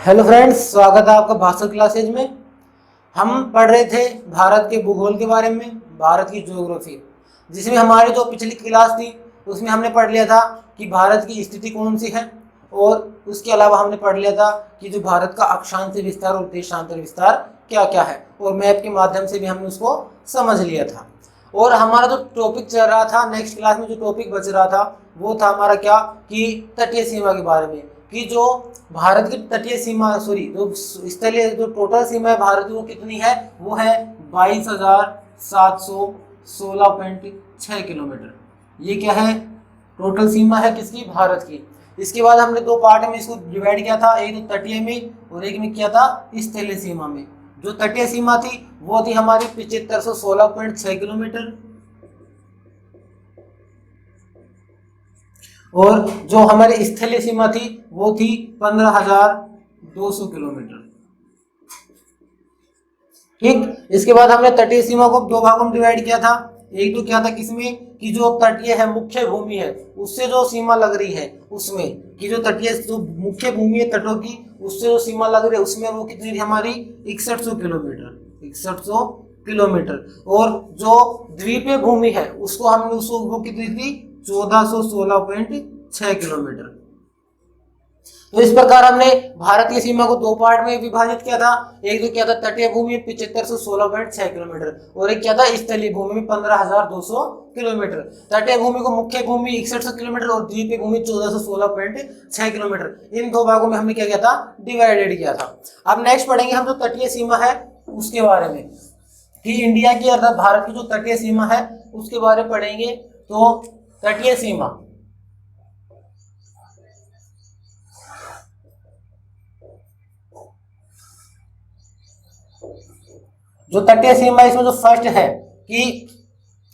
Hello friends, स्वागत है आपका भाषा क्लासेज में। हम पढ़ रहे थे भारत के भूगोल के बारे में, भारत की ज्योग्राफी, जिसमें हमारी जो पिछली क्लास थी उसमें हमने पढ़ लिया था कि भारत की स्थिति कौन सी है, और उसके अलावा हमने पढ़ लिया था कि जो भारत का अक्षांश विस्तार और देशांतर विस्तार क्या क्या है, और मैप के माध्यम से भी हमने उसको समझ लिया था। और हमारा जो टॉपिक चल रहा था, नेक्स्ट क्लास में जो टॉपिक बच रहा था वो था हमारा क्या, कि तटीय सीमा के बारे में, कि जो भारत की तटीय सीमा जो स्थलीय जो टोटल सीमा है भारत की वो कितनी है, वो है 22,716.6 किलोमीटर। ये क्या है, टोटल सीमा है किसकी, भारत की। इसके बाद हमने दो पार्ट में इसको डिवाइड किया था, एक तो तटीय में और एक में किया था स्थलीय सीमा में। जो तटीय सीमा थी वो थी हमारी 7516.6 किलोमीटर, और जो हमारी स्थलीय सीमा थी वो थी 15,200 किलोमीटर। ठीक, इसके बाद हमने तटीय सीमा को दो भागों में डिवाइड किया था। एक तो क्या था किसमें, कि जो तटीय है मुख्य भूमि है उससे जो सीमा लग रही है उसमें, कि जो तटीय जो मुख्य भूमि है तटों की उससे जो सीमा लग रही है उसमें वो कितनी थी हमारी 6100 किलोमीटर, 6100 किलोमीटर। और जो द्वीपीय भूमि है उसको हमने उसको वो कितनी थी 1416.6 किलोमीटर। तो इस प्रकार हमने भारत की सीमा को दो पार्ट में विभाजित किया था। एक जो क्या था तटीय भूमि 7516.6 किलोमीटर, और एक क्या था स्थलीय भूमि में 15,200 किलोमीटर। तटीय भूमि को मुख्य भूमि 6100 किलोमीटर और द्वीपीय भूमि 1416.6 किलोमीटर। इन दो भागों में हमने क्या किया था, डिवाइडेड किया था। अब नेक्स्ट पढ़ेंगे हम जो तटीय सीमा है उसके बारे में, कि इंडिया की अर्थात भारत की जो तटीय सीमा है उसके बारे में पढ़ेंगे। तो तटीय सीमा, जो तटीय सीमा इसमें जो फर्स्ट है कि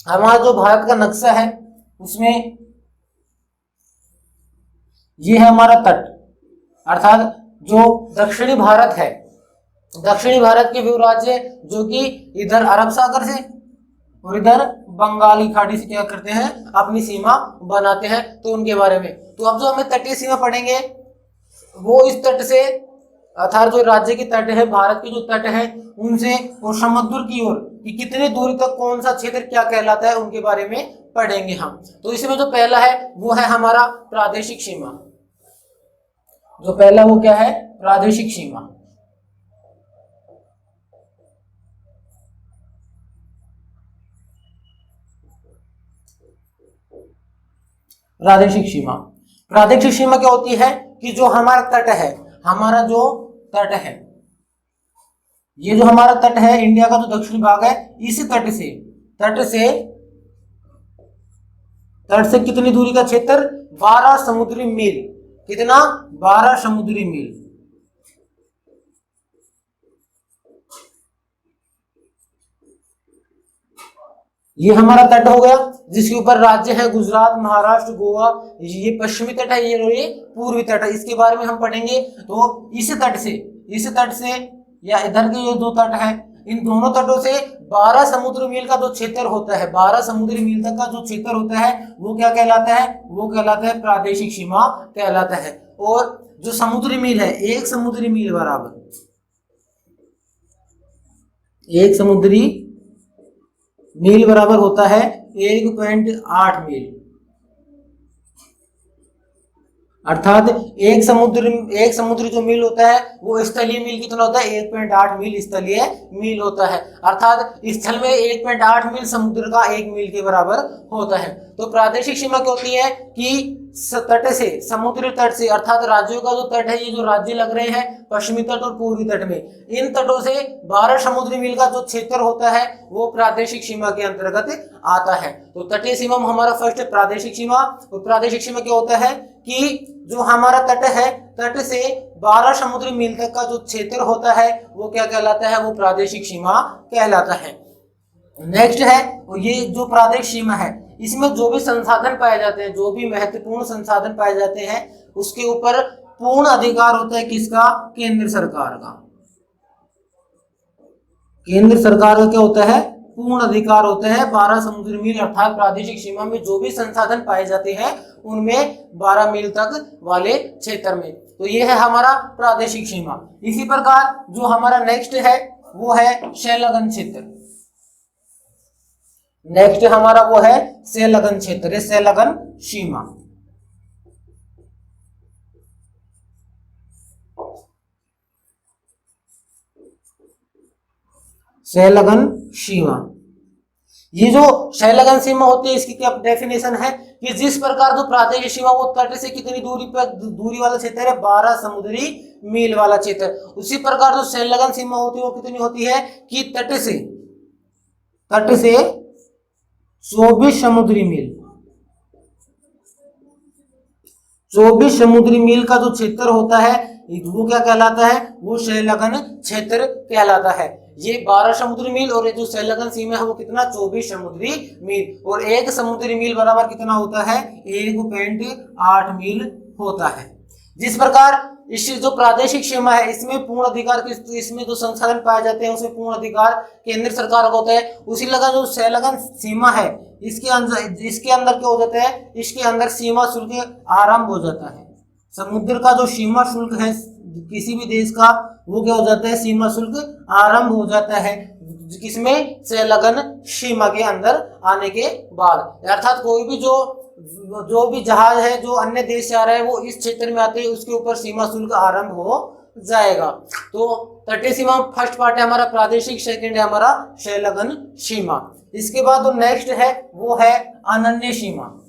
हमारा जो भारत का नक्शा है उसमें ये है हमारा तट, अर्थात जो दक्षिणी भारत है, दक्षिणी भारत के व्यू राज्य जो कि इधर अरब सागर से और इधर बंगाली खाड़ी से क्या करते हैं, अपनी सीमा बनाते हैं। तो उनके बारे में तो अब जो हमें तटीय सीमा पढ़ेंगे वो इस तट से, अर्थात जो राज्य के तट है, भारत के जो तट है उनसे और समुद्र की ओर कि कितनी दूरी तक कौन सा क्षेत्र क्या कहलाता है उनके बारे में पढ़ेंगे हम। तो इसमें जो पहला है वो है हमारा प्रादेशिक सीमा। जो पहला वो क्या है, प्रादेशिक सीमा। प्रादेशिक सीमा, प्रादेशिक सीमा क्या होती है कि जो हमारा तट है, हमारा जो तट है, ये जो हमारा तट है इंडिया का जो दक्षिणी भाग है, इस तट से कितनी दूरी का क्षेत्र, 12 समुद्री मील। कितना, 12 समुद्री मील। ये हमारा तट हो गया, जिसके ऊपर राज्य है गुजरात, महाराष्ट्र, गोवा। ये पश्चिमी तट है, ये पूर्वी तट है। इसके बारे में हम पढ़ेंगे। तो इस तट से या इधर के ये दो तट है, इन दोनों तटों से 12 समुद्री मील का जो क्षेत्र होता है, 12 समुद्री मील तक का जो क्षेत्र होता है वो क्या कहलाता है, वो कहलाता है प्रादेशिक सीमा कहलाता है। और जो समुद्री मील है, एक समुद्री मील बराबर, एक समुद्री मील बराबर होता है 1.8 मील। अर्थात एक समुद्री जो मील होता है वो स्थलीय मील कितना होता है, 1.8 मील स्थलीय मील होता है। अर्थात स्थल में 1.8 मील, समुद्र का 1 मील के बराबर होता है। तो प्रादेशिक सीमा क्या होती है कि तट से, समुद्री तट से, अर्थात राज्यों का जो तट है, ये जो राज्य लग रहे हैं पश्चिमी तट और पूर्वी तट में, इन तटों से 12 समुद्री मील का जो क्षेत्र होता है वो प्रादेशिक सीमा के अंतर्गत आता है। तो तटीय सीमा में हमारा फर्स्ट है प्रादेशिक सीमा। और प्रादेशिक सीमा क्या होता है कि जो हमारा तट है, तट से 12 समुद्री मील तक का जो क्षेत्र होता है वो क्या कहलाता है, वो प्रादेशिक सीमा कहलाता है। नेक्स्ट है ये जो प्रादेशिक सीमा है, इसमें जो भी संसाधन पाए जाते हैं, जो भी महत्वपूर्ण संसाधन पाए जाते हैं, उसके ऊपर पूर्ण अधिकार होता है किसका, केंद्र सरकार का। केंद्र सरकार का क्या होता है, पूर्ण अधिकार होते हैं 12 समुद्री मील, अर्थात प्रादेशिक सीमा में जो भी संसाधन पाए जाते हैं उनमें 12 मील तक वाले क्षेत्र में। तो ये है हमारा प्रादेशिक सीमा। इसी प्रकार जो हमारा नेक्स्ट है वो है संलग्न क्षेत्र। नेक्स्ट हमारा वो है संलग्न क्षेत्र, संलग्न सीमा। संलग्न सीमा, ये जो संलग्न सीमा होती है इसकी क्या डेफिनेशन है कि जिस प्रकार जो प्रादेशिक सीमा वो तट से कितनी दूरी पर दूरी वाला क्षेत्र है 12 समुद्री मील वाला क्षेत्र, उसी प्रकार जो संलग्न सीमा होती है वो कितनी होती है कि तट से 24 समुद्री मील, 24 समुद्री मील का जो क्षेत्र होता है वो क्या कहलाता है, वो संलग्न क्षेत्र कहलाता है। ये 12 समुद्री मील और ये जो संलग्न सीमा है वो कितना 24 समुद्री मील, और एक समुद्री मील बराबर कितना होता है 1.8 मील होता है। जिस प्रकार इस जो प्रादेशिक सीमा है इसमें पूर्ण अधिकार, इसमें जो संसाधन पाए जाते हैं उसमें पूर्ण अधिकार केंद्र सरकार का होता है, उसी लगा जो संलग्न सीमा है इसके अंदर क्या हो जाता है, इसके अंदर सीमा शुल्क आरंभ हो जाता है। समुद्र का जो सीमा शुल्क है किसी भी देश का वो क्या हो जाता है, सीमा शुल्क आरंभ हो जाता है किसमें, संलग्न सीमा के अंदर आने के बाद। अर्थात कोई भी जो भी जहाज है जो अन्य देश से आ रहा है वो इस क्षेत्र में आते हैं उसके ऊपर सीमा शुल्क आरंभ हो जाएगा। तो तटीय सीमा फर्स्ट पार्ट है हमारा प्रादेशिक, सेकंड है हमारा संलग्न सीमा। इसके बाद जो नेक्स्ट है वो है अनन्य सीमा।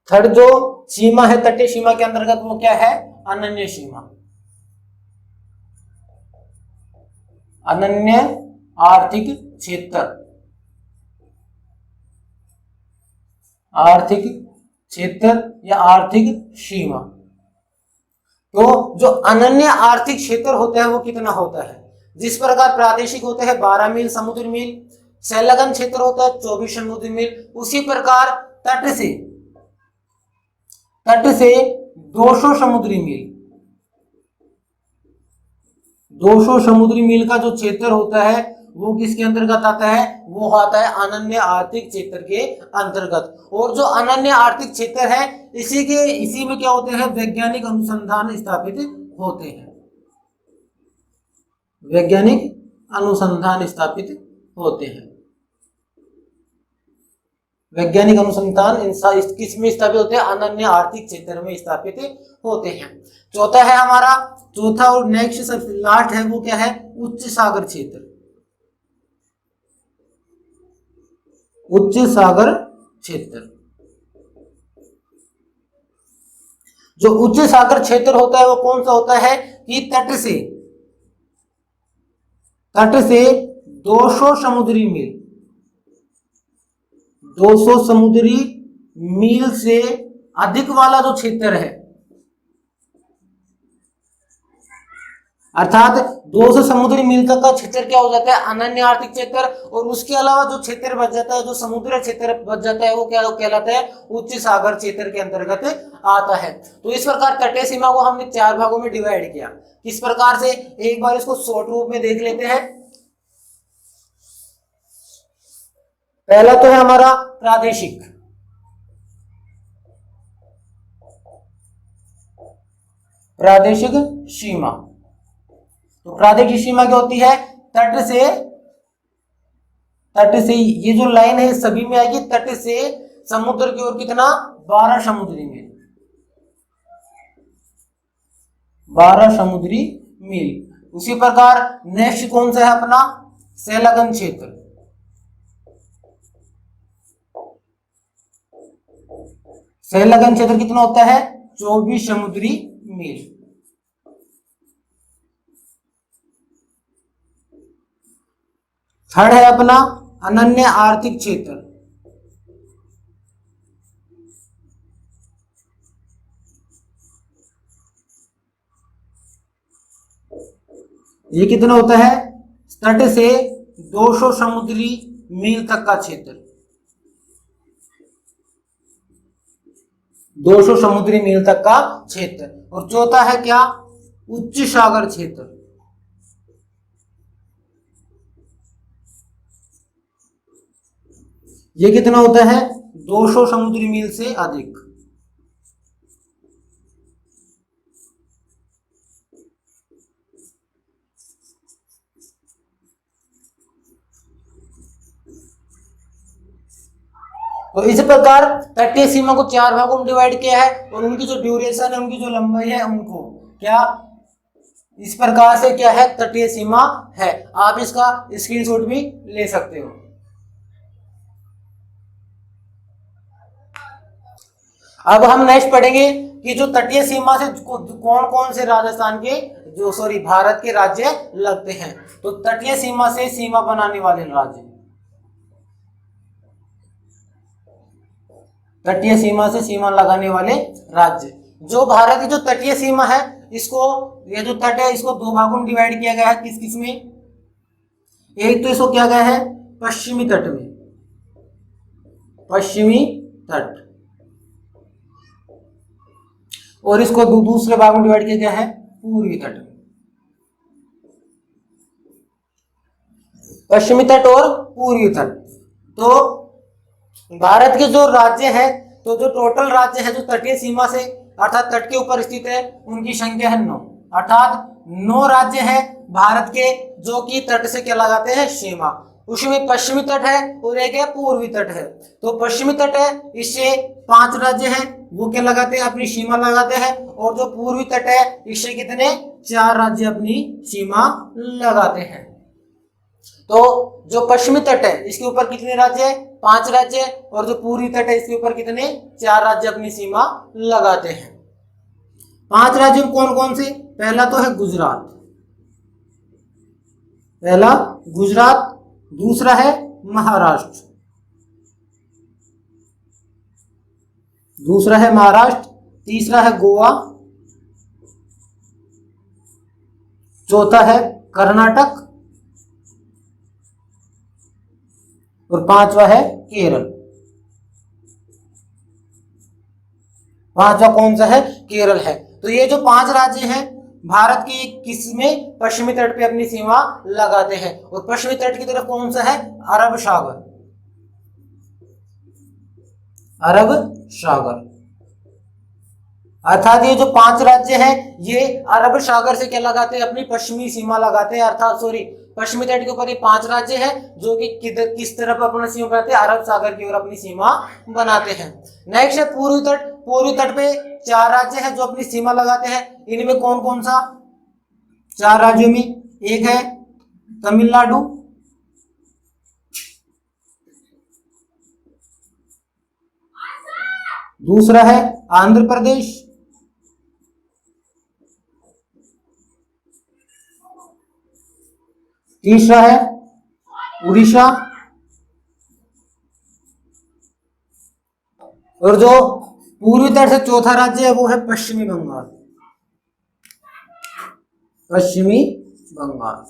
थर्ड जो सीमा है तटीय सीमा के अंतर्गत वो क्या है, अनन्य सीमा। अनन्य आर्थिक क्षेत्र, आर्थिक क्षेत्र या आर्थिक सीमा। तो जो अनन्य आर्थिक क्षेत्र होता है वो कितना होता है, जिस प्रकार प्रादेशिक होते हैं 12 मील समुद्री मील, संलग्न क्षेत्र होता है 24 समुद्री मील, उसी प्रकार तट से 200 समुद्री मील, 200 समुद्री मील का जो क्षेत्र होता है वो किसके अंतर्गत आता है, वो आता है अनन्य आर्थिक क्षेत्र के अंतर्गत। और जो अनन्य आर्थिक क्षेत्र है इसी में क्या होते हैं, वैज्ञानिक अनुसंधान स्थापित होते हैं, वैज्ञानिक अनुसंधान स्थापित होते हैं। वैज्ञानिक अनुसंधान किसमें स्थापित होते हैं, अनन्य आर्थिक क्षेत्र में स्थापित होते हैं। चौथा है हमारा, चौथा और नेक्स्ट सब लास्ट है वो क्या है, उच्च सागर क्षेत्र। उच्च सागर क्षेत्र, जो उच्च सागर क्षेत्र होता है वो कौन सा होता है कि तट से 200 समुद्री मील, 200 समुद्री मील से अधिक वाला जो क्षेत्र है, अर्थात 200 समुद्री मील तक का क्षेत्र क्या हो जाता है, अनन्य आर्थिक क्षेत्र। और उसके अलावा जो क्षेत्र बच जाता है, जो समुद्री क्षेत्र बच जाता है वो क्या कहलाता है, उच्च सागर क्षेत्र के अंतर्गत आता है। तो इस प्रकार तटीय सीमा को हमने 4 भागों में डिवाइड किया। किस प्रकार से, एक बार इसको शॉर्ट रूप में देख लेते हैं। पहला तो है हमारा प्रादेशिक, प्रादेशिक सीमा। तो प्रादेशिक सीमा क्या होती है, तट से ये जो लाइन है सभी में आएगी, तट से समुद्र की ओर कितना 12 समुद्री मील, 12 समुद्री मील। उसी प्रकार नेक्स्ट कौन सा है अपना, संलग्न क्षेत्र। संलग्न क्षेत्र कितना होता है, 24 समुद्री मील। थर्ड है अपना अनन्य आर्थिक क्षेत्र। ये कितना होता है, तट से 200 समुद्री मील तक का क्षेत्र, 200 समुद्री मील तक का क्षेत्र। और चौथा है क्या, उच्च सागर क्षेत्र। ये कितना होता है 200 समुद्री मील से अधिक। तो इस प्रकार तटीय सीमा को 4 भागों में डिवाइड किया है और उनकी जो ड्यूरेशन है, उनकी जो लंबाई है, उनको क्या इस प्रकार से क्या है तटीय सीमा है। आप इसका स्क्रीनशॉट भी ले सकते हो। अब हम नेक्स्ट पढ़ेंगे कि जो तटीय सीमा से कौन कौन से राजस्थान के भारत के राज्य लगते हैं। तो तटीय सीमा से सीमा बनाने वाले राज्य, तटीय सीमा से सीमा लगाने वाले राज्य, जो भारत की जो तटीय सीमा है, इसको ये जो तट है इसको 2 भागों में डिवाइड किया गया है। किस किस में? एक तो इसको किया गया है पश्चिमी तट में, पश्चिमी तट, और इसको दूसरे भाग में डिवाइड किया गया है पूर्वी तट। पश्चिमी तट और पूर्वी तट। तो भारत के जो राज्य है, तो जो टोटल राज्य है जो तटीय सीमा से अर्थात तट के ऊपर स्थित है, उनकी संख्या है 9, अर्थात 9 राज्य है भारत के जो कि तट से क्या लगाते हैं सीमा। उसमें पश्चिमी तट है और एक है पूर्वी तट है। तो पश्चिमी तट है, इससे 5 राज्य हैं, वो क्या लगाते हैं अपनी सीमा लगाते हैं, और जो पूर्वी तट है इससे कितने 4 राज्य अपनी सीमा लगाते हैं। तो जो पश्चिमी तट है इसके ऊपर कितने राज्य है 5 राज्य, और जो पूर्वी तट है इसके ऊपर कितने 4 राज्य अपनी सीमा लगाते हैं। 5 राज्यों कौन कौन से? पहला तो है गुजरात, पहला गुजरात, दूसरा है महाराष्ट्र, दूसरा है महाराष्ट्र, तीसरा है गोवा, चौथा है कर्नाटक, और 5वां है केरल। 5वां कौन सा है? केरल है। तो ये जो 5 राज्य हैं भारत के किसमें पश्चिमी तट पे अपनी सीमा लगाते हैं, और पश्चिमी तट की तरफ कौन सा है? अरब सागर, अरब सागर। अर्थात ये जो 5 राज्य हैं ये अरब सागर से क्या लगाते हैं अपनी पश्चिमी सीमा लगाते हैं, अर्थात पश्चिमी तट के ऊपर ये 5 राज्य हैं जो कि किस तरफ अपना सीमा बनाते हैं? अरब सागर की ओर अपनी सीमा बनाते हैं। नेक्स्ट है पूर्वी तट। पूर्वी तट पे 4 राज्य हैं जो अपनी सीमा लगाते हैं। इनमें कौन कौन सा? 4 राज्यों में एक है तमिलनाडु, दूसरा है आंध्र प्रदेश, तीसरा है उड़ीसा, और जो पूर्वी तट से चौथा राज्य है वो है पश्चिमी बंगाल, पश्चिमी बंगाल।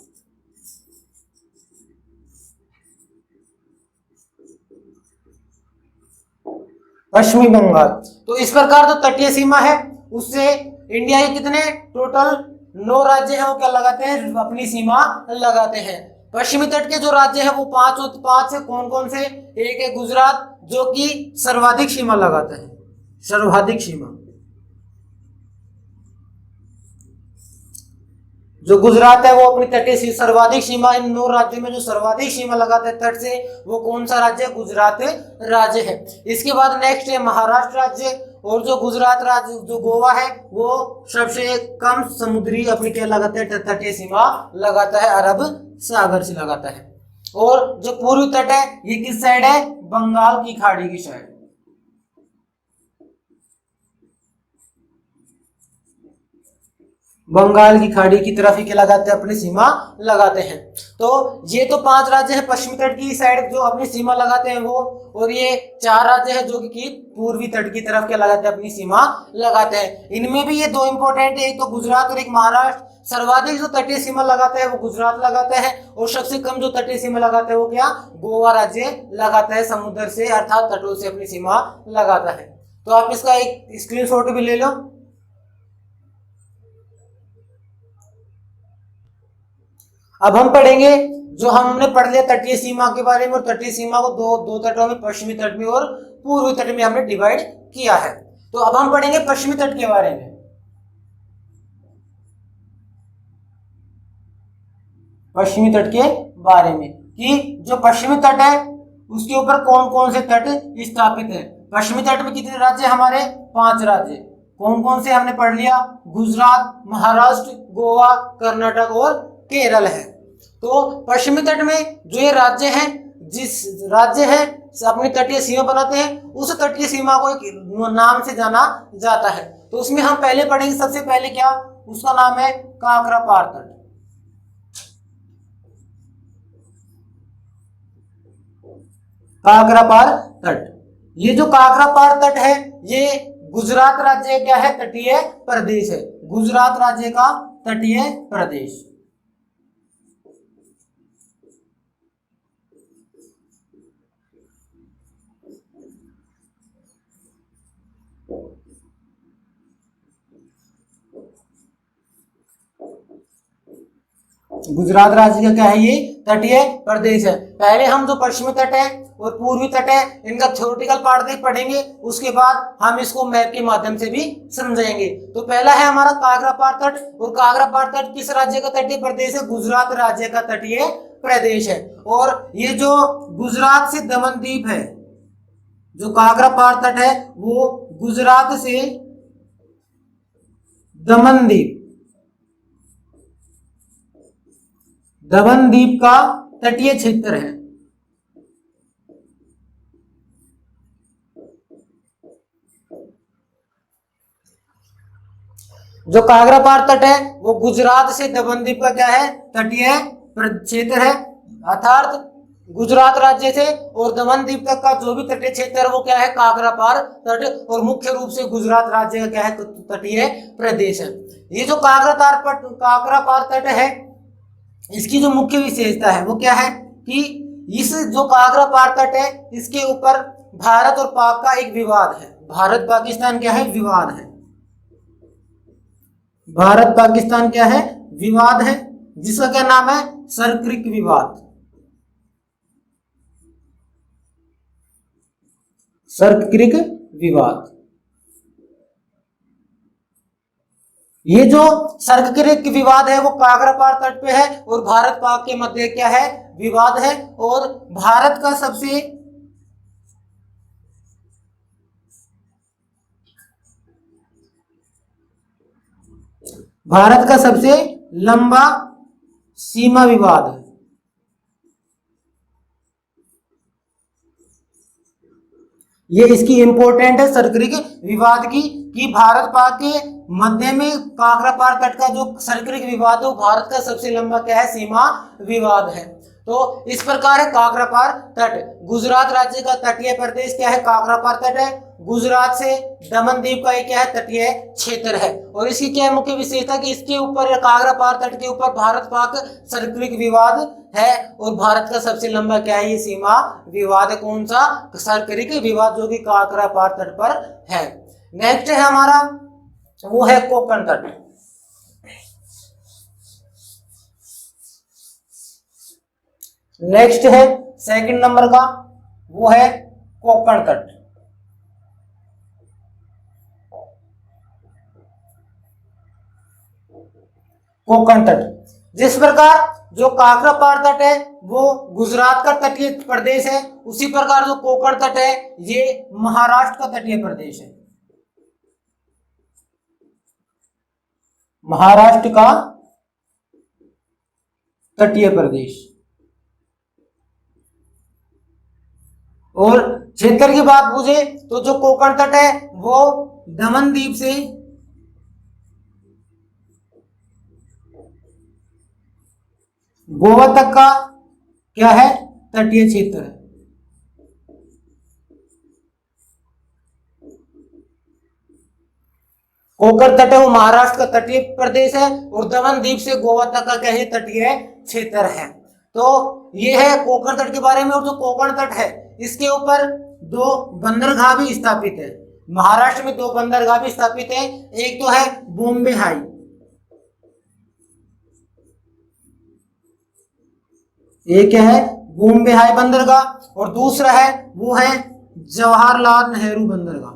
पश्चिमी बंगाल। तो इस प्रकार जो तटीय सीमा है उससे इंडिया के कितने टोटल 9 राज्य हैं वो क्या लगाते हैं अपनी सीमा लगाते हैं। पश्चिमी तट के जो राज्य है वो 5 से कौन कौन से? एक है गुजरात जो कि सर्वाधिक सीमा लगाता है, सर्वाधिक सीमा। जो गुजरात है वो अपनी तटीय सर्वाधिक सीमा, इन 9 राज्यों में जो सर्वाधिक सीमा लगाता है तट से वो कौन सा राज्य? गुजरात राज्य है। इसके बाद नेक्स्ट है महाराष्ट्र राज्य, और जो गुजरात राज्य जो गोवा है वो सबसे कम समुद्री अपनी क्या लगाता है तटीय सीमा लगाता है, अरब सागर से लगाता है। और जो पूर्वी तट है ये किस साइड है? बंगाल की खाड़ी की साइड। बंगाल की खाड़ी की तरफ ही क्या लगाते हैं अपनी सीमा लगाते हैं। तो ये तो 5 राज्य है पश्चिमी तट की साइड जो अपनी सीमा लगाते हैं वो, और ये 4 राज्य है जो कि पूर्वी तट की तरफ क्या लगाते हैं अपनी सीमा लगाते हैं। इनमें भी ये 2 इंपॉर्टेंट है, एक तो गुजरात और एक महाराष्ट्र। सर्वाधिक जो तटीय सीमा लगाता है वो गुजरात लगाता है, और सबसे कम जो तटीय सीमा लगाता है वो क्या? गोवा राज्य लगाता है, समुद्र से अर्थात तटों से अपनी सीमा लगाता है। तो आप इसका एक स्क्रीनशॉट भी ले लो। अब हम पढ़ेंगे जो हमने पढ़ लिया तटीय सीमा के बारे में, और तटीय सीमा को दो तटों में, पश्चिमी तट में और पूर्वी तट में हमने डिवाइड किया है। तो अब हम पढ़ेंगे पश्चिमी तट के बारे में। पश्चिमी तट के बारे में कि जो पश्चिमी तट है उसके ऊपर कौन कौन से तट स्थापित है। पश्चिमी तट में कितने राज्य? हमारे 5 राज्य। कौन कौन से हमने पढ़ लिया? गुजरात, महाराष्ट्र, गोवा, कर्नाटक और केरल है। तो पश्चिमी तट में जो ये राज्य हैं, जिस राज्य है अपनी तटीय सीमा बनाते हैं, उस तटीय सीमा को एक नाम से जाना जाता है। तो उसमें हम पहले पढ़ेंगे, सबसे पहले क्या, उसका नाम है काकरापार तट। काकरापार तट, ये जो काकरापार तट है ये गुजरात राज्य क्या है? तटीय प्रदेश है। गुजरात राज्य का तटीय प्रदेश। गुजरात राज्य का क्या है? ये तटीय प्रदेश है। पहले हम जो पश्चिमी तट है और पूर्वी तट है इनका थ्योरेटिकल पार्ट पढ़ेंगे, उसके बाद हम इसको मैप के माध्यम से भी समझेंगे। तो पहला है हमारा काकरापार तट, और काकरापार तट किस राज्य का तटीय प्रदेश है? गुजरात राज्य का तटीय प्रदेश है। और ये जो गुजरात से दमन द्वीप है, जो काकरापार तट है वो गुजरात से दमन द्वीप, दमन द्वीप का तटीय क्षेत्र है। जो काकरापार तट है वो गुजरात से दमन द्वीप का क्या है? तटीय क्षेत्र है। अर्थात गुजरात राज्य से और दमन द्वीप तक का जो भी तटीय क्षेत्र है वो क्या है? काकरापार तट, और मुख्य रूप से गुजरात राज्य का क्या है? तटीय प्रदेश है। ये जो काकरापार तट है इसकी जो मुख्य विशेषता है वो क्या है कि इस जो काकरापार तट है इसके ऊपर भारत और पाक का एक विवाद है। भारत पाकिस्तान क्या है? विवाद है। भारत पाकिस्तान क्या है? विवाद है, जिसका क्या नाम है? सरक्रिक विवाद। सरक्रिक विवाद। ये जो सर्करिक विवाद है वो काकरापार तट पे है और भारत पाक के मध्य क्या है? विवाद है। और भारत का सबसे लंबा सीमा विवाद है। ये इसकी इंपॉर्टेंट है सर्करिक विवाद की, कि भारत पाक के मध्य में काकरापार तट का जो सर्करिक विवाद है वो भारत का सबसे लंबा क्या है? सीमा विवाद है। तो इस प्रकार है काकरापार तट। गुजरात राज्य का तटीय प्रदेश क्या है? काकरापार तट है। गुजरात से दमन द्वीप का एक क्या है? तटीय क्षेत्र है। और इसकी क्या है मुख्य विशेषता कि इसके ऊपर, काकरापार तट के ऊपर भारत पाक सर्करिक विवाद है, और भारत का सबसे लंबा क्या है? ये सीमा विवाद है। कौन सा? सर्करिक विवाद, जो कि काकरापार तट पर है। नेक्स्ट है हमारा वो है कोंकण तट। नेक्स्ट है सेकंड नंबर का वो है कोंकण तट। कोंकण तट, जिस प्रकार जो काकरापार तट है वो गुजरात का तटीय प्रदेश है, उसी प्रकार जो कोंकण तट है ये महाराष्ट्र का तटीय प्रदेश है। महाराष्ट्र का तटीय प्रदेश। और क्षेत्र की बात पूछे तो जो कोंकण तट है वो दमन द्वीप से गोवा तक का क्या है? तटीय क्षेत्र है। कोंकण तट है वो महाराष्ट्र का तटीय प्रदेश है, और दमन द्वीप से गोवा तक का क्या है? तटीय क्षेत्र है। तो ये है कोंकण तट के बारे में। और जो कोंकण तट है इसके ऊपर 2 बंदरगाह भी स्थापित है। महाराष्ट्र में 2 बंदरगाह भी स्थापित है। एक तो है बॉम्बे हाई, एक है बॉम्बे हाई बंदरगाह और दूसरा है वो है जवाहरलाल नेहरू बंदरगाह।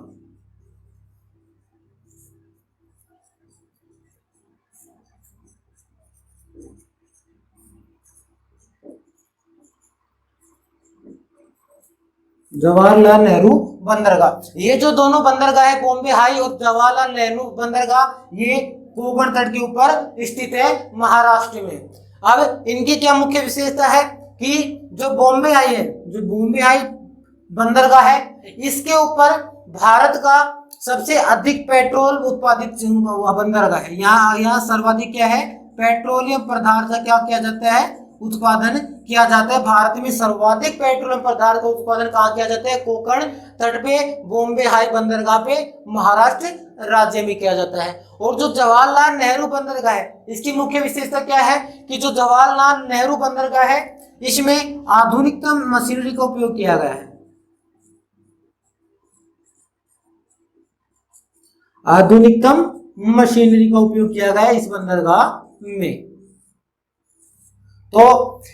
जवाहरलाल नेहरू बंदरगाह। ये जो दोनों बंदरगाह है बॉम्बे हाई और जवाहरलाल नेहरू बंदरगाह, ये कोकण तट के ऊपर स्थित है महाराष्ट्र में। अब इनकी क्या मुख्य विशेषता है कि जो बॉम्बे हाई है, जो बॉम्बे हाई बंदरगाह है, इसके ऊपर भारत का सबसे अधिक पेट्रोल उत्पादित बंदरगाह है। यहाँ सर्वाधिक क्या है, पेट्रोलियम पदार्थ का क्या किया जाता है, उत्पादन किया जाता है। भारत में सर्वाधिक पेट्रोलियम पदार्थ का उत्पादन कहाँ किया जाता है, कोकण तट पे, बॉम्बे हाई बंदरगाह पे, महाराष्ट्र राज्य में किया जाता है। और जो जवाहरलाल नेहरू बंदरगाह है, इसकी मुख्य विशेषता क्या है कि जो जवाहरलाल नेहरू बंदरगाह है, इसमें आधुनिकतम मशीनरी का उपयोग किया गया है। आधुनिकतम मशीनरी का उपयोग किया गया है इस बंदरगाह में। तो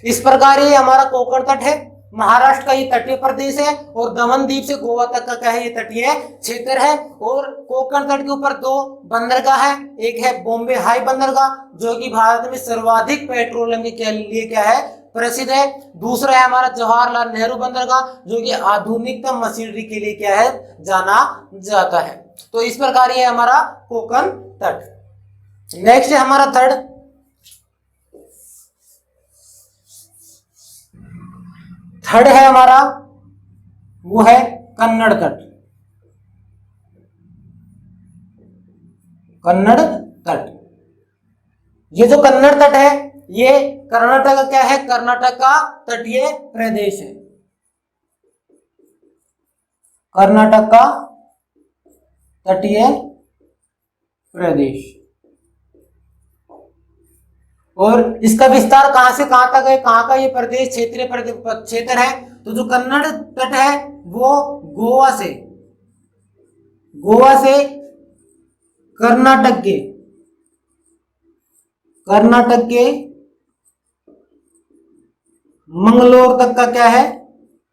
इस प्रकार ये हमारा कोकण तट है, महाराष्ट्र का ये तटीय प्रदेश है और दमन द्वीप से गोवा तक का क्या है, ये तटीय क्षेत्र है। और कोकण तट के ऊपर दो बंदरगाह है, एक है बॉम्बे हाई बंदरगाह जो कि भारत में सर्वाधिक पेट्रोलियम के लिए क्या है, प्रसिद्ध है। दूसरा है हमारा जवाहरलाल नेहरू बंदरगाह जो कि आधुनिकतम मशीनरी के लिए क्या है, जाना जाता है। तो इस प्रकार ये हमारा कोकण तट। नेक्स्ट है हमारा थर्ड है हमारा वो है कन्नड़ तट। कन्नड़ तट, ये जो कन्नड़ तट है ये कर्नाटक का क्या है, कर्नाटक का तटीय प्रदेश है। कर्नाटक का तटीय प्रदेश और इसका विस्तार कहां से कहां तक है, कहां का ये प्रदेश क्षेत्र है। तो जो कन्नड़ तट है वो गोवा से कर्नाटक के मंगलोर तक का क्या है,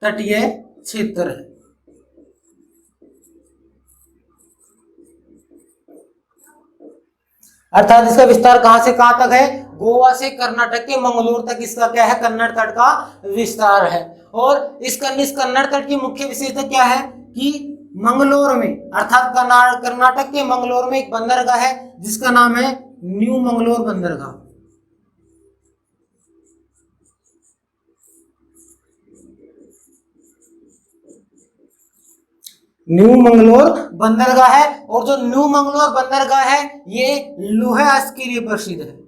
तटीय क्षेत्र है। अर्थात इसका विस्तार कहां से कहां तक है, गोवा से कर्नाटक के मंगलोर तक इसका क्या है, कन्नड़ तट का विस्तार है। और इस कन्नड़ तट की मुख्य विशेषता क्या है कि मंगलोर में, अर्थात कर्नाटक के मंगलोर में एक बंदरगाह है जिसका नाम है न्यू मंगलोर बंदरगाह। न्यू मंगलोर बंदरगाह है। और जो न्यू मंगलोर बंदरगाह है ये लोहे इस्पात के लिए प्रसिद्ध है।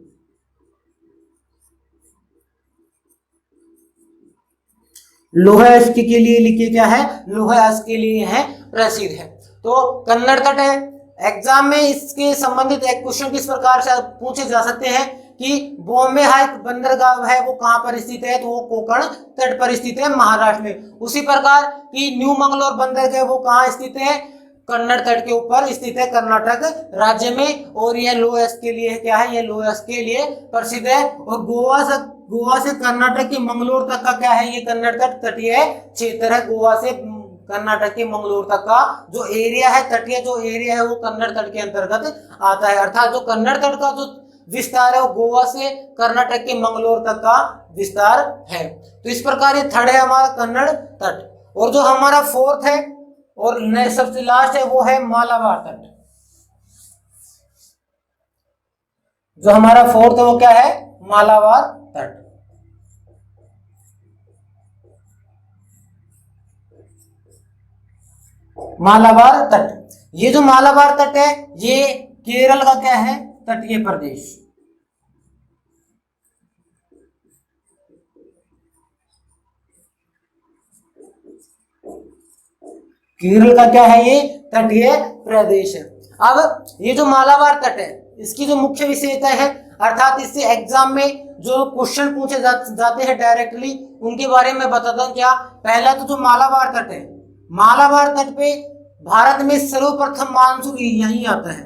लोहे इस्पात के लिए लिखिए क्या है, लोहे इस्पात के लिए है प्रसिद्ध है। तो कन्नड़ तट है। एग्जाम में इसके संबंधित एक क्वेश्चन किस प्रकार से पूछे जा सकते हैं कि बॉम्बे हाई बंदरगाह है वो कहां पर स्थित है, तो वो कोकण तट पर स्थित है महाराष्ट्र में। उसी प्रकार की न्यू मंगलोर बंदरगाह वो कहां स्थित है, कन्नड़ तट के ऊपर स्थित है कर्नाटक राज्य में। और यह लोहे इस्पात के लिए क्या है, ये लोहे इस्पात के लिए प्रसिद्ध है। और गोवा से कर्नाटक के मंगलोर तक का क्या है, ये कन्नड़ तट तटीय क्षेत्र है। गोवा से कर्नाटक के मंगलोर तक का जो एरिया है, तटीय जो एरिया है वो कन्नड़ तट के अंतर्गत आता है। अर्थात जो कन्नड़ तट का जो विस्तार है वो गोवा से कर्नाटक के मंगलोर तक का विस्तार है। तो इस प्रकार ये थर्ड है हमारा कन्नड़ तट। और जो हमारा फोर्थ है और सबसे लास्ट है वो है मालाबार तट। जो हमारा फोर्थ है वो क्या है, मालाबार तट। मालाबार तट, ये जो मालाबार तट है ये केरल का क्या है, तटीय प्रदेश। केरल का क्या है, ये तटीय प्रदेश है। अब ये जो मालाबार तट है इसकी जो मुख्य विशेषता है, अर्थात इससे एग्जाम में जो क्वेश्चन पूछे जाते हैं डायरेक्टली उनके बारे में बताता हूं। क्या, पहला तो जो मालाबार तट है, मालाबार तट पे भारत में सर्वप्रथम मानसून यहीं आता है।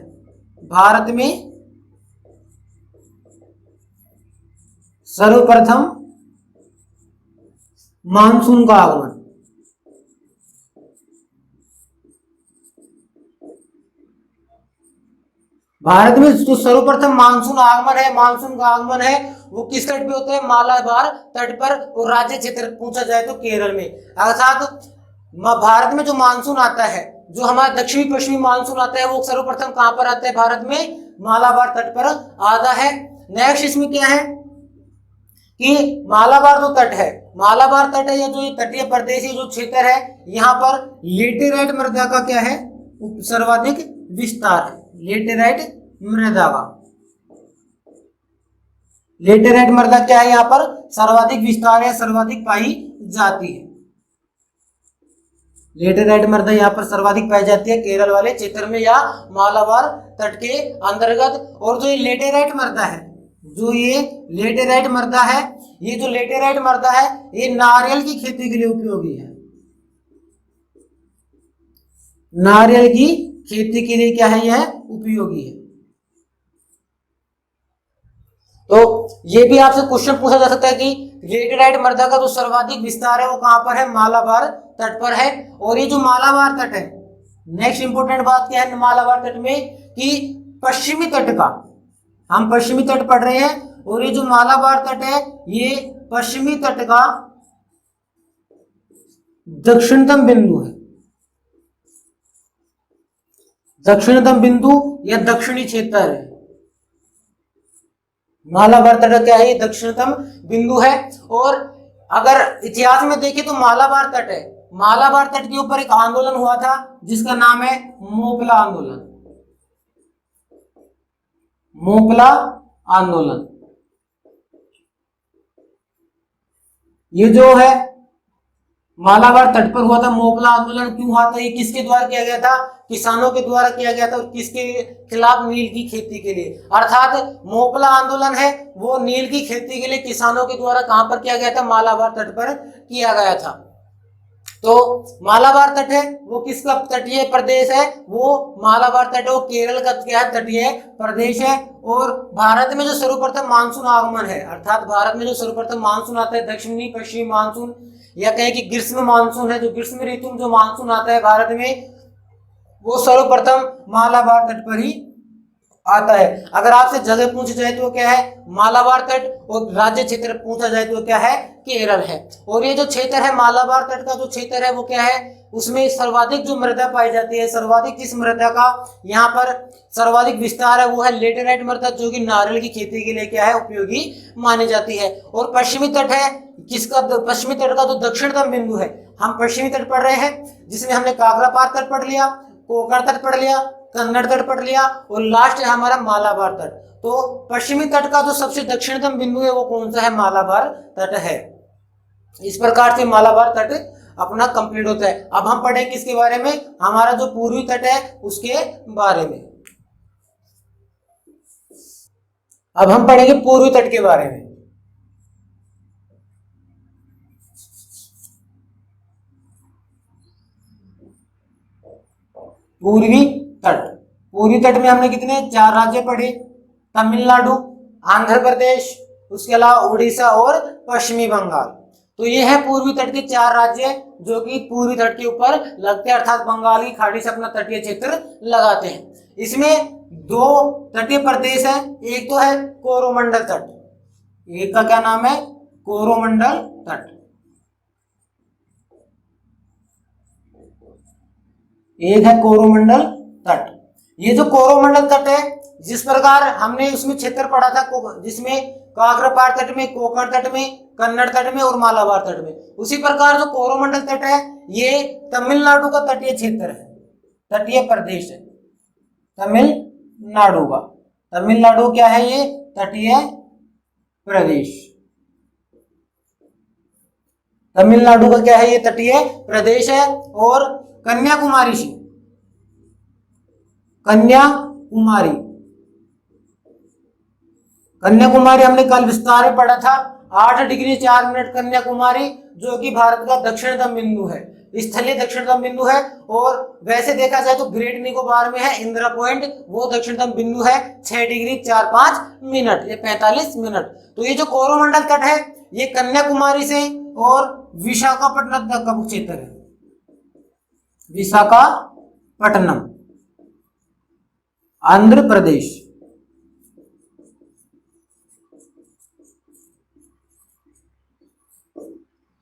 भारत में सर्वप्रथम मानसून का आगमन। भारत में जो सर्वप्रथम मानसून आगमन है, मानसून का आगमन है, वो किस तट पे होता है? मालाबार तट पर। और राज्य क्षेत्र पूछा जाए तो केरल में। अर्थात भारत में जो मानसून आता है, जो हमारा दक्षिणी पश्चिमी मानसून आता है, वो सर्वप्रथम कहां पर आता है भारत में? मालाबार तट पर आता है। नेक्स्ट इसमें क्या है कि मालाबार जो तट है, मालाबार तट है या जो तटीय प्रदेश जो क्षेत्र है, यहाँ पर लेटेराइट मृदा का क्या है? सर्वाधिक विस्तार है। लेटेराइट मृदा का, लेटेराइट मृदा क्या है? यहाँ पर सर्वाधिक विस्तार है, सर्वाधिक पाई जाती है। लेटेराइट मृदा यहाँ पर सर्वाधिक पाई जाती है केरल वाले क्षेत्र में या मालाबार तट के अंतर्गत। और जो ये लेटेराइट मृदा है, जो ये लेटेराइट मृदा है, ये जो लेटेराइट मृदा है, ये नारियल की खेती के लिए उपयोगी है। नारियल की खेती के लिए क्या है? यह उपयोगी है। तो ये भी आपसे क्वेश्चन पूछा जा सकता है कि लेटेराइट मृदा का जो सर्वाधिक विस्तार है वो कहां पर है? मालाबार तट पर है। और ये जो मालाबार तट है, नेक्स्ट इंपोर्टेंट बात क्या है मालाबार तट में कि पश्चिमी तट का, हम पश्चिमी तट पढ़ रहे हैं, और ये जो मालाबार तट है ये पश्चिमी तट का दक्षिणतम बिंदु है। दक्षिणतम बिंदु या दक्षिणी क्षेत्र है। मालाबार तट क्या है? दक्षिणतम बिंदु है। और अगर इतिहास में देखें तो मालाबार तट है, मालाबार तट के ऊपर एक आंदोलन हुआ था जिसका नाम है मोकला आंदोलन। मोकला आंदोलन, ये जो है मालाबार तट पर हुआ था। मोकला आंदोलन क्यों हुआ था? ये किसके द्वारा किया गया था? किसानों के द्वारा किया गया था। और किसके खिलाफ? नील की खेती के लिए। अर्थात मोकला आंदोलन है वो नील की खेती के लिए किसानों के द्वारा कहां पर किया गया था? मालाबार तट पर किया गया था। तो मालाबार तट है वो किसका तटीय प्रदेश है? वो मालाबार तट वो केरल का क्या है? तटीय प्रदेश है। और भारत में जो सर्वप्रथम मानसून आगमन है, अर्थात भारत में जो सर्वप्रथम मानसून आता है, दक्षिणी पश्चिमी मानसून या कहें कि ग्रीष्म मानसून है, जो ग्रीष्म ऋतु में जो मानसून आता है भारत में, वो सर्वप्रथम मालाबार तट पर ही आता है। अगर आपसे जगह पूछी जाए तो क्या है? मालाबार तट। और राज्य क्षेत्र पूछा जाए तो क्या है? केरल है। और ये जो क्षेत्र है मालाबार तट का जो क्षेत्र है वो क्या है? उसमें सर्वाधिक जो मृदा पाई जाती है, सर्वाधिक किस मृदा का यहाँ पर सर्वाधिक विस्तार है? वो है लेटेराइट मृदा, जो कि नारियल की खेती के लिए क्या है? उपयोगी मानी जाती है। और पश्चिमी तट है किसका? पश्चिमी तट का जो दक्षिणतम बिंदु है, हम पश्चिमी तट पढ़ रहे हैं जिसमें हमने काकरापार तट पढ़ लिया, कोकण तट पढ़ लिया, कन्नड़ तट पढ़ लिया, और लास्ट है हमारा मालाबार तट। तो पश्चिमी तट का जो सबसे दक्षिणतम बिंदु है वो कौन सा है? मालाबार तट है। इस प्रकार से मालाबार तट अपना कंप्लीट होता है। अब हम पढ़ेंगे इसके बारे में, हमारा जो पूर्वी तट है उसके बारे में। अब हम पढ़ेंगे पूर्वी तट के बारे में। पूर्वी तट, पूर्वी तट में हमने कितने? 4 राज्य पढ़े, तमिलनाडु, आंध्र प्रदेश, उसके अलावा उड़ीसा और पश्चिमी बंगाल। तो ये है पूर्वी तट के 4 राज्य जो कि पूर्वी तट के ऊपर लगते हैं, अर्थात बंगाल की खाड़ी से अपना तटीय क्षेत्र लगाते हैं। इसमें 2 तटीय प्रदेश है, एक तो है कोरोमंडल तट, एक का क्या नाम है? कोरोमंडल तट। एक है कोरोमंडल तट। ये जो कोरोमंडल तट है, जिस प्रकार हमने उसमें क्षेत्र पढ़ा था जिसमें काकरापार तट में, कोकण तट में, कन्नड़ तट में और मालाबार तट में, उसी प्रकार जो कोरोमंडल तट है ये तमिलनाडु का तटीय क्षेत्र है, तटीय प्रदेश है तमिलनाडु का। तमिलनाडु क्या है? ये तटीय प्रदेश। तमिलनाडु का क्या है? ये तटीय प्रदेश है। और कन्याकुमारी से, कन्याकुमारी, कन्याकुमारी हमने कल विस्तार में पढ़ा था, 8 डिग्री 4 मिनट कन्याकुमारी, जो कि भारत का दक्षिणतम बिंदु है, स्थलीय दक्षिणतम बिंदु है। और वैसे देखा जाए तो ग्रेट निकोबार में है इंदिरा पॉइंट, वो दक्षिणतम बिंदु है 6 डिग्री 4-5 मिनट, ये 45 मिनट। तो ये जो कोरोमंडल तट है ये कन्याकुमारी से और विशाखापट्टनम तक का क्षेत्र है, विशाखापट्टनम, आंध्र प्रदेश।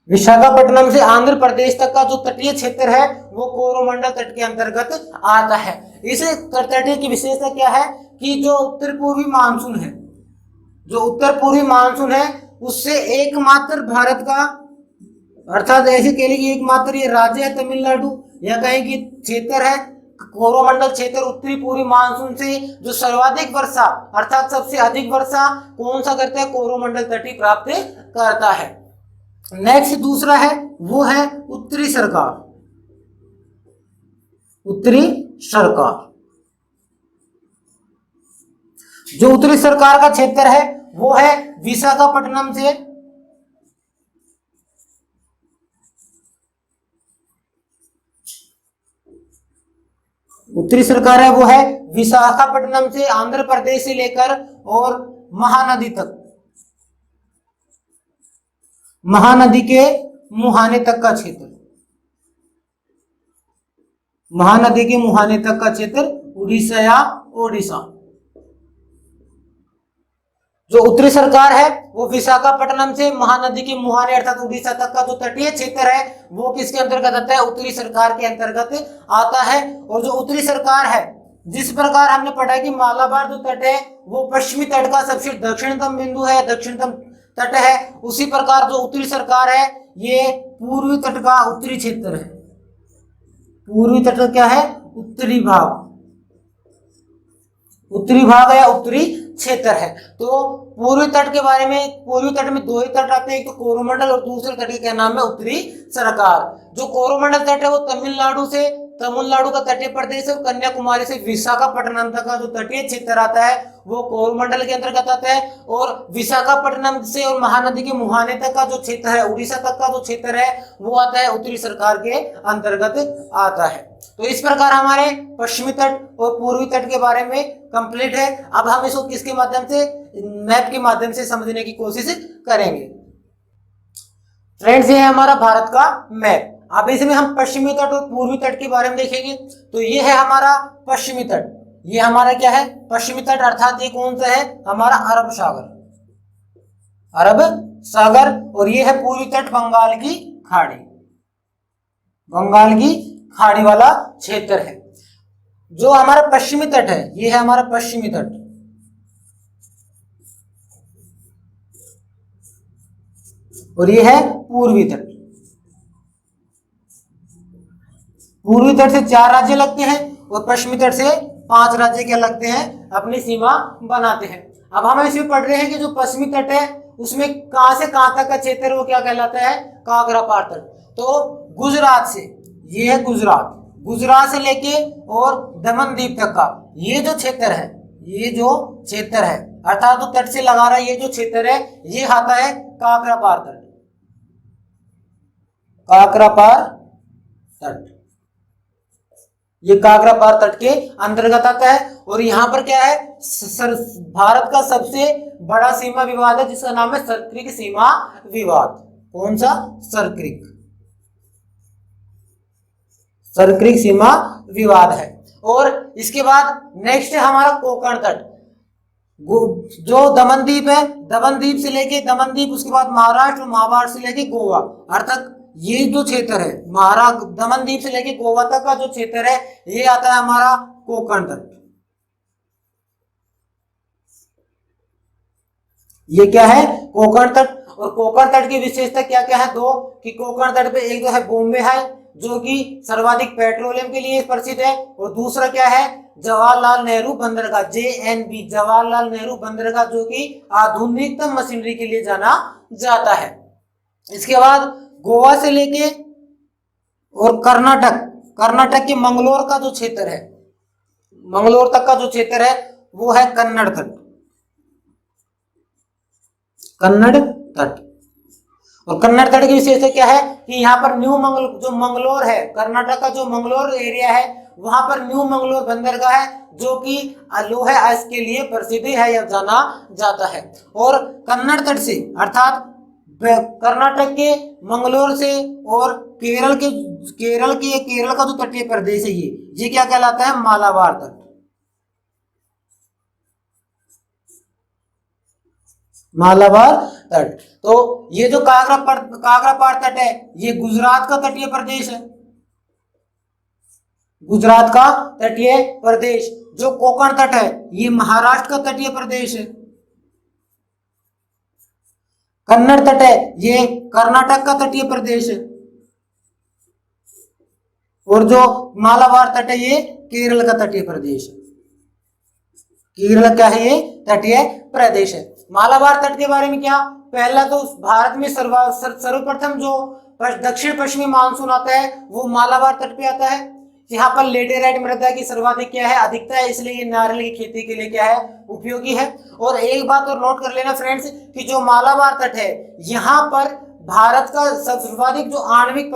विशाखापट्टनम से आंध्र प्रदेश तक का जो तटीय क्षेत्र है वो कोरोमंडल तट के अंतर्गत आता है। इस तटीय की विशेषता क्या है कि जो उत्तर पूर्वी मानसून है, जो उत्तर पूर्वी मानसून है उससे एकमात्र भारत का, अर्थात ऐसे कह लीजिए एकमात्र ये राज्य है तमिलनाडु, या कहें कि क्षेत्र है कोरोमंडल क्षेत्र, उत्तरी पूर्वी मानसून से जो सर्वाधिक वर्षा अर्थात सबसे अधिक वर्षा कौन सा करता है, कोरोमंडल तटीय प्राप्त करता है। नेक्स्ट दूसरा है वो है उत्तरी सरकार, उत्तरी सरकार। जो उत्तरी सरकार का क्षेत्र है वो है विशाखापट्टनम से उत्तरी सरकार है वो है विशाखापट्टनम से आंध्र प्रदेश से लेकर और महानदी तक, महानदी के मुहाने तक का क्षेत्र, महानदी के मुहाने तक का क्षेत्र उड़ीसा या ओडिशा। जो उत्तरी सरकार है वो विशाखापट्टनम से महानदी के मुहाने अर्थात उड़ीसा तक का जो तटीय क्षेत्र है वो किसके अंतर्गत आता है, उत्तरी सरकार के अंतर्गत आता है। और जो उत्तरी सरकार है, जिस प्रकार हमने पढ़ा कि मालाबार जो तट है वो पश्चिमी तट का सबसे दक्षिणतम बिंदु है, दक्षिणतम तट है, उसी प्रकार जो उत्तरी सरकार है ये पूर्वी तट का उत्तरी क्षेत्र है। पूर्वी तट का क्या है, उत्तरी भाग, उत्तरी भाग या उत्तरी क्षेत्र है। तो पूर्वी तट के बारे में, पूर्वी तट में दो ही तट आते हैं, एक तो कोरोमंडल और दूसरे तट का नाम है उत्तरी सरकार। जो कोरोमंडल तट है वो तमिलनाडु का तटीय प्रदेश है, कन्याकुमारी से विशाखापट्टनम तक का जो तटीय क्षेत्र आता है वो कोरोमंडल के अंतर्गत आता है। और विशाखापट्टनम से और महानदी के मुहाने तक का जो क्षेत्र है, उड़ीसा तक का जो क्षेत्र है वो आता है उत्तरी सरकार के अंतर्गत आता है। तो इस प्रकार हमारे पश्चिमी तट और पूर्वी तट के बारे में कंप्लीट है। अब हम इसको किसके माध्यम से, मैप के माध्यम से समझने की कोशिश करेंगे। फ्रेंड्स ये है हमारा भारत का मैप। अब इसमें हम पश्चिमी तट और पूर्वी तट के बारे में देखेंगे। तो ये है हमारा पश्चिमी तट, ये हमारा क्या है, पश्चिमी तट, अर्थात ये कौन सा है, हमारा अरब सागर, अरब सागर। और ये है पूर्वी तट, बंगाल की खाड़ी, बंगाल की खाड़ी वाला क्षेत्र है। जो हमारा पश्चिमी तट है ये है हमारा पश्चिमी तट, और ये है पूर्वी तट। पूर्वी तट से 4 राज्य लगते हैं और पश्चिमी तट से 5 राज्य क्या लगते हैं, अपनी सीमा बनाते हैं। अब हम इसमें पढ़ रहे हैं कि जो पश्चिमी तट है उसमें कहां से कहां तक का क्षेत्र वो क्या कहलाता है, काकरापार तट। तो गुजरात से, ये है गुजरात, गुजरात से लेके और दमन द्वीप तक का ये जो क्षेत्र है, ये जो क्षेत्र है अर्थात तो तट से लगा रहा है ये जो क्षेत्र है ये आता है काकरापार तट, काकरापार तट, ये काकरापार तट के अंतर्गत आता है। और यहाँ पर क्या है, भारत का सबसे बड़ा सीमा विवाद है जिसका नाम है सरक्रिक सीमा विवाद। कौन सा, सरक्रिक, सरक्रिक सीमा विवाद है। और इसके बाद नेक्स्ट है हमारा कोंकण तट, जो दमनद्वीप है, दमनद्वीप से लेके दमनद्वीप, उसके बाद महाराष्ट्र, महाराष्ट्र से लेके गोवा, अर्थात ये जो क्षेत्र है महाराष्ट्र दमनद्वीप से लेके गोवा तक का जो क्षेत्र है ये आता है हमारा कोंकण तट। ये क्या है, कोंकण तट। और कोंकण तट की विशेषता क्या क्या है, दो, कि कोंकण तट पे एक तो है बॉम्बे है जो कि सर्वाधिक पेट्रोलियम के लिए प्रसिद्ध है, और दूसरा क्या है, जवाहरलाल नेहरू बंदरगाह, JNB, जवाहरलाल नेहरू बंदरगाह, जो कि आधुनिकतम मशीनरी के लिए जाना जाता है। इसके बाद गोवा से लेके और कर्नाटक, कर्नाटक के मंगलोर का जो क्षेत्र है, मंगलोर तक का जो क्षेत्र है वो है कन्नड़ तट, कन्नड़ तट। और कन्नड़ तट की विशेषता क्या है कि यहाँ पर न्यू मंगलोर, जो मंगलोर है, कर्नाटक का जो मंगलोर एरिया है वहां पर न्यू मंगलोर बंदरगाह है जो कि लोहे आइस के लिए प्रसिद्ध है या जाना जाता है। और कन्नड़ तट से अर्थात कर्नाटक के मंगलोर से और केरल का जो तटीय प्रदेश है ये क्या कहलाता है? मालाबार तट। मालाबार तट। तो ये जो कागरापार तट है ये गुजरात का तटीय प्रदेश है, गुजरात का तटीय प्रदेश। जो कोंकण तट है ये महाराष्ट्र का तटीय प्रदेश है। कन्नड़ तट है ये कर्नाटक का तटीय प्रदेश है। और जो मालाबार तट है ये केरल का तटीय प्रदेश है। केरल क्या है? ये तटीय प्रदेश है। मालाबार तट के बारे में क्या? पहला तो भारत में सर्वप्रथम जो दक्षिण पश्चिमी मानसून आता है वो मालाबार तट पे आता है। यहाँ पर लेटेराइट मृदा की सर्वाधिक क्या है? अधिकता है, इसलिए ये नारियल की खेती के लिए क्या है? उपयोगी है। और एक बात और नोट कर लेना फ्रेंड्स कि जो मालाबार तट है यहाँ पर भारत का सर्वाधिक जो आणविक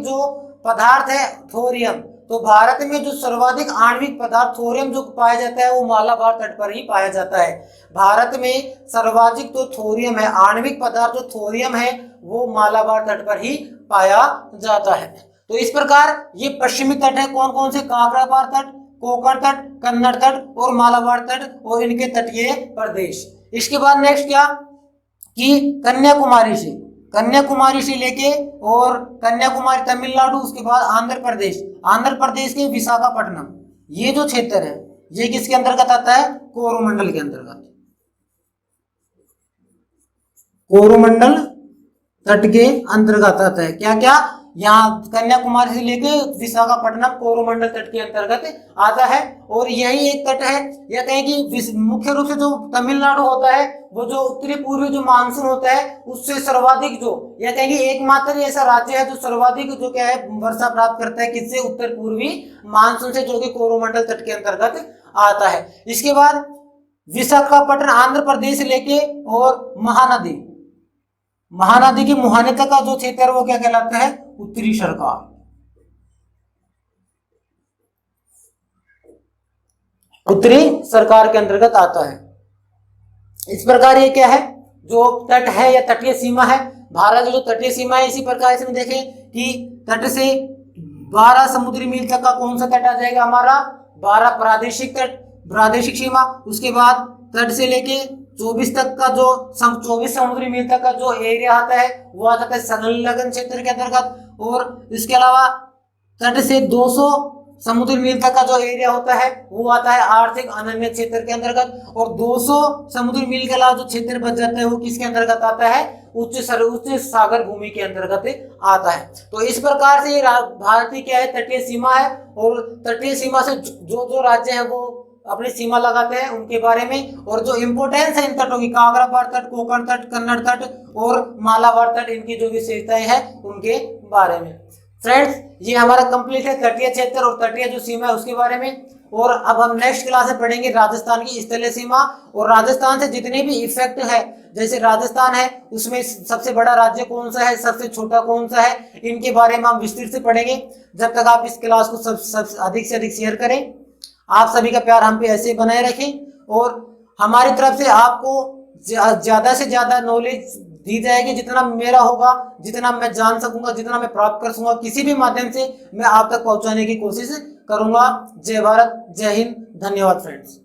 जो पदार्थ है थोरियम, तो भारत में जो सर्वाधिक आणविक पदार्थ थोरियम जो पाया जाता है वो मालाबार तट पर ही पाया जाता है। भारत में सर्वाधिक जो थोरियम है, आणविक पदार्थ जो थोरियम है वो मालाबार तट पर ही पाया जाता है। तो इस प्रकार ये पश्चिमी तट है कौन कौन से? कागरापार तट, कोंकण तट, कन्नड़ तट और मालाबार तट और इनके तटीय प्रदेश। इसके बाद नेक्स्ट क्या कि कन्याकुमारी से लेके और कन्याकुमारी तमिलनाडु, उसके बाद आंध्र प्रदेश के विशाखापट्टनम, ये जो क्षेत्र है ये किसके अंतर्गत आता है? कोरोमंडल के अंतर्गत। कोरोमंडल तट के अंतर्गत आता है। क्या क्या? यहाँ कन्याकुमारी से लेके विशाखापट्टनम कोरोमंडल तट के अंतर्गत आता है। और यही एक तट है, या कहें कि मुख्य रूप से जो तमिलनाडु होता है वो जो उत्तरी पूर्वी जो मानसून होता है उससे सर्वाधिक जो, या कहेंगे एकमात्र ऐसा राज्य है जो सर्वाधिक जो क्या है वर्षा प्राप्त करता है किससे? उत्तर पूर्वी मानसून से, जो कि कोरोमंडल तट के अंतर्गत आता है। इसके बाद विशाखापट्टनम आंध्र प्रदेश से लेके और महानदी की मुहाने तक का जो क्षेत्र है वो क्या कहलाता है? उत्तरी सरकार। उत्तरी सरकार के अंतर्गत आता है। इस प्रकार ये क्या है? जो तट है या तटीय सीमा है, भारत की जो तटीय सीमा है, इसी प्रकार से हम देखें कि तट से 12 समुद्री मील तक का कौन सा तट आ जाएगा? हमारा 12 प्रादेशिक सीमा। उसके बाद तट से लेके 24 तक का जो 24 समुद्री मील तक का जो एरिया आता है वो आ जाता है संलग्न क्षेत्र के अंतर्गत। और इसके अलावा तट से 200 समुद्री मील तक का जो एरिया होता है वो आता है आर्थिक अनन्य क्षेत्र के अंतर्गत। और 200 समुद्री मील के अलावा जो क्षेत्र बच जाता है वो किसके अंतर्गत आता है? उच्च सागर भूमि के अंतर्गत आता है। तो इस प्रकार से ये भारत की क्या है? तटीय सीमा है। और तटीय सीमा से जो राज्य है वो अपनी सीमा लगाते हैं उनके बारे में, और जो इंपोर्टेंस है इन तटों की, कागरापार तट, कोंकण तट, कन्नड़ तट और मालाबार तट, इनकी जो विशेषताएं हैं उनके बारे में। फ्रेंड्स ये हमारा कंप्लीट है तटीय क्षेत्र और तटीय जो सीमा है उसके बारे में। और अब हम नेक्स्ट क्लास में पढ़ेंगे राजस्थान की स्थलीय सीमा, और राजस्थान से जितने भी इफेक्ट है, जैसे राजस्थान है उसमें सबसे बड़ा राज्य कौन सा है, सबसे छोटा कौन सा है, इनके बारे में हम विस्तृत से पढ़ेंगे। जब तक आप इस क्लास को सब अधिक से अधिक शेयर करें, आप सभी का प्यार हम पे ऐसे बनाए रखें, और हमारी तरफ से आपको ज्यादा से ज्यादा नॉलेज दी जाएगी, जितना मेरा होगा, जितना मैं जान सकूंगा, जितना मैं प्राप्त कर सकूंगा, किसी भी माध्यम से मैं आप तक पहुंचाने की कोशिश करूंगा। जय भारत, जय हिंद, धन्यवाद फ्रेंड्स।